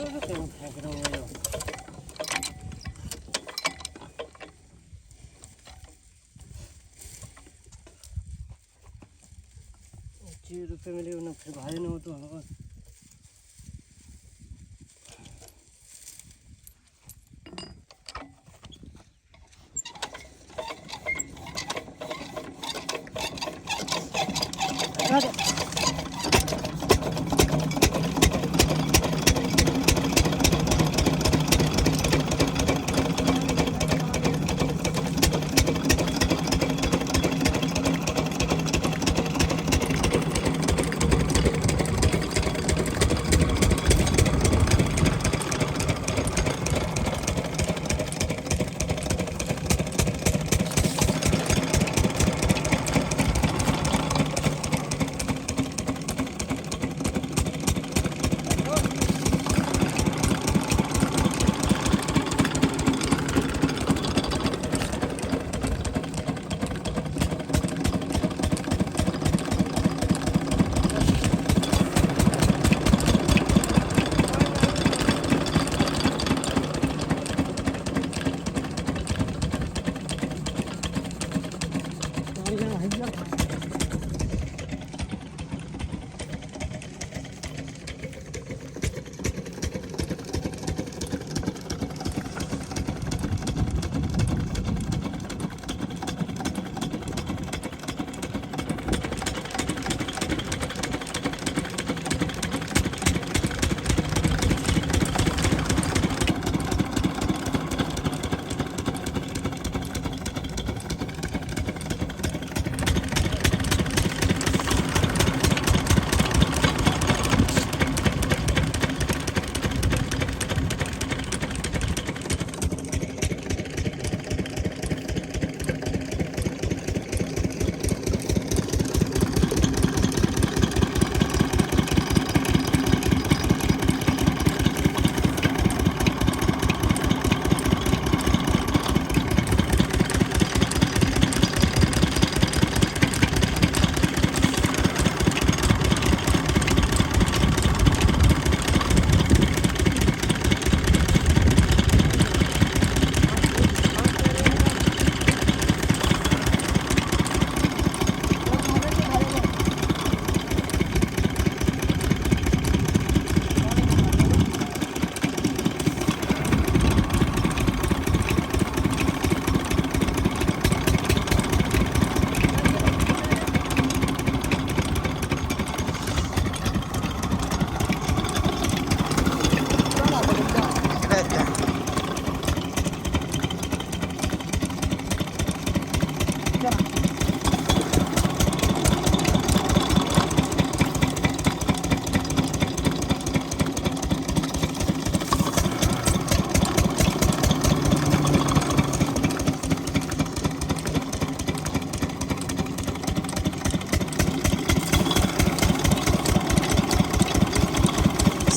फेंक रहा हूँ। ₹80 मिले ना, फिर भाई ना हो तो हमारा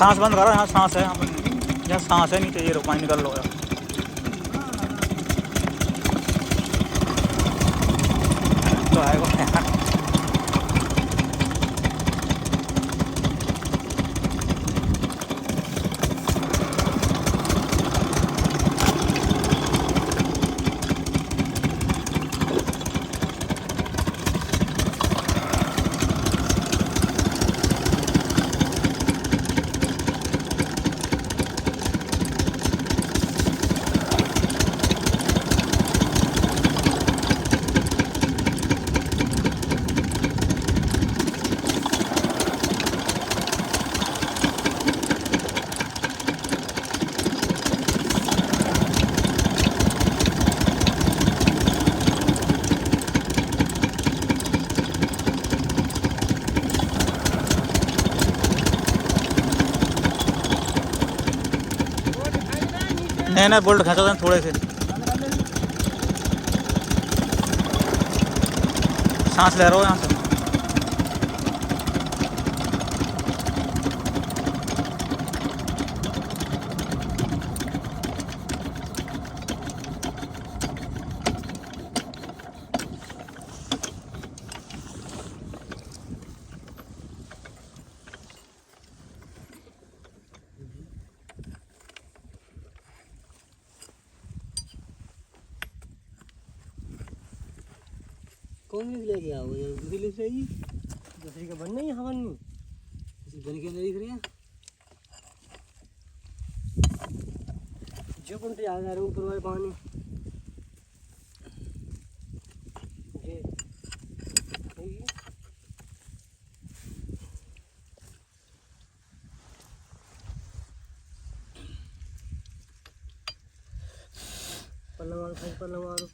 सांस बंद करो। यहाँ सांस है, यहाँ पर यहाँ सांस है, नहीं चाहिए रो, पानी निकल लो यार। तो आएगा नहीं बोल्ट खींचो थोड़े से, सांस ले रहा हो यहाँ से। कौन सी लेके आओ ये दूसरी ले चाहिए दूसरी का बनना ही हवन नहीं इसी बन के अंदर दिख रही है जो कुंटे आ रहा है ऊपर वाले पानी ये पल्ला मारो भाई पल्ला मारो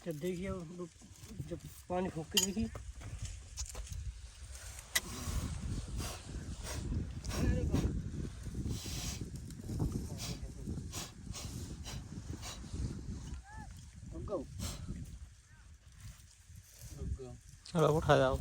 जब देखिए जब पानी फूंक के देखिए चलो उठा जाओ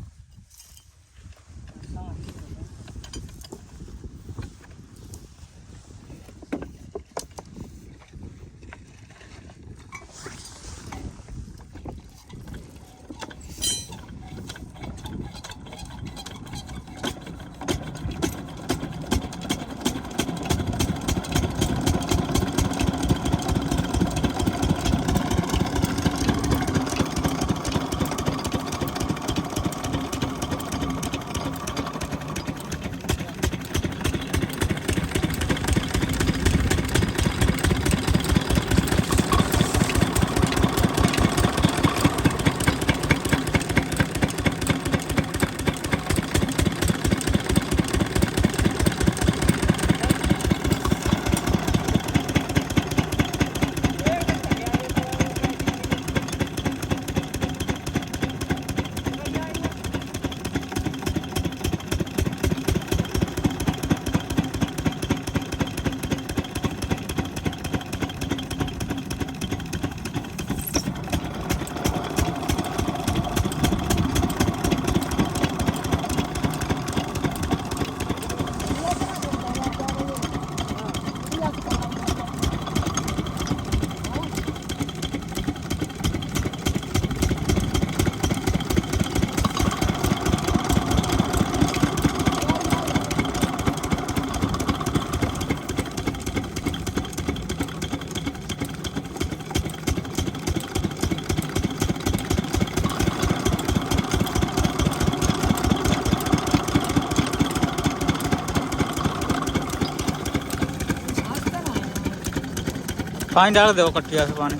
पानी डाल दो कट्टिया से पानी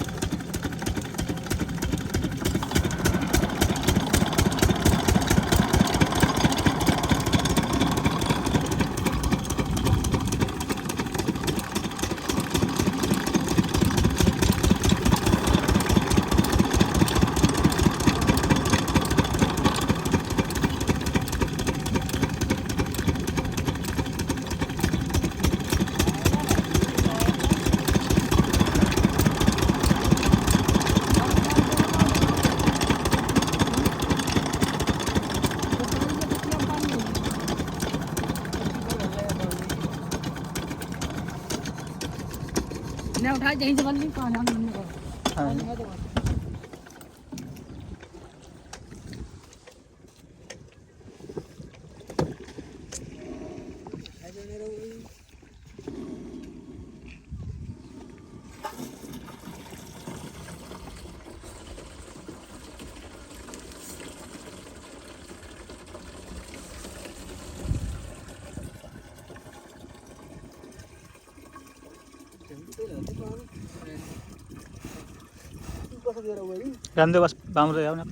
ना उठा यहीं से बन नहीं पाना हमने रहने बस बाम रहे जाओ ना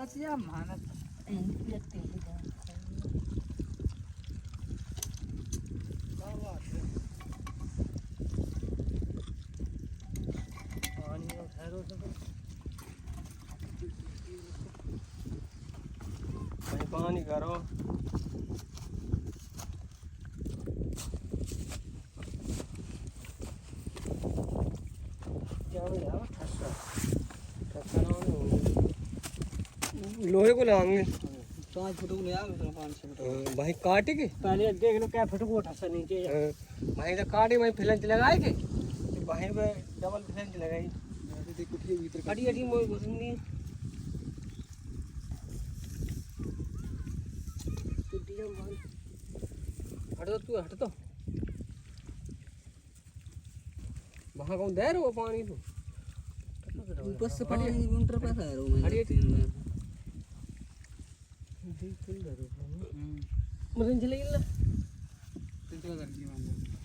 से या मेहनत लगते हैं पानी में ठहरो तो भाई पानी करो क्या बोला ठस्सा ठस्सा ना लोहे को लगाएंगे 5 फुट को ले आ 5 फुट भाई काटे के पहले देख लो क्या फुट को ठसा नीचे भाई तो काटे भाई फिलेंच लगाए के भाई पे डबल फिलेंच लगाई देख कुटिया भीतर अड़ी अड़ी मोई घुसनी कुटिया मार हट तो तू हट तो वहां कौन दे रहा पानी तू ऊपर से पानी विंटर पे आ रहा अड़ी मैं 3 में मशीन चलेगी ना तो कर दी मैंने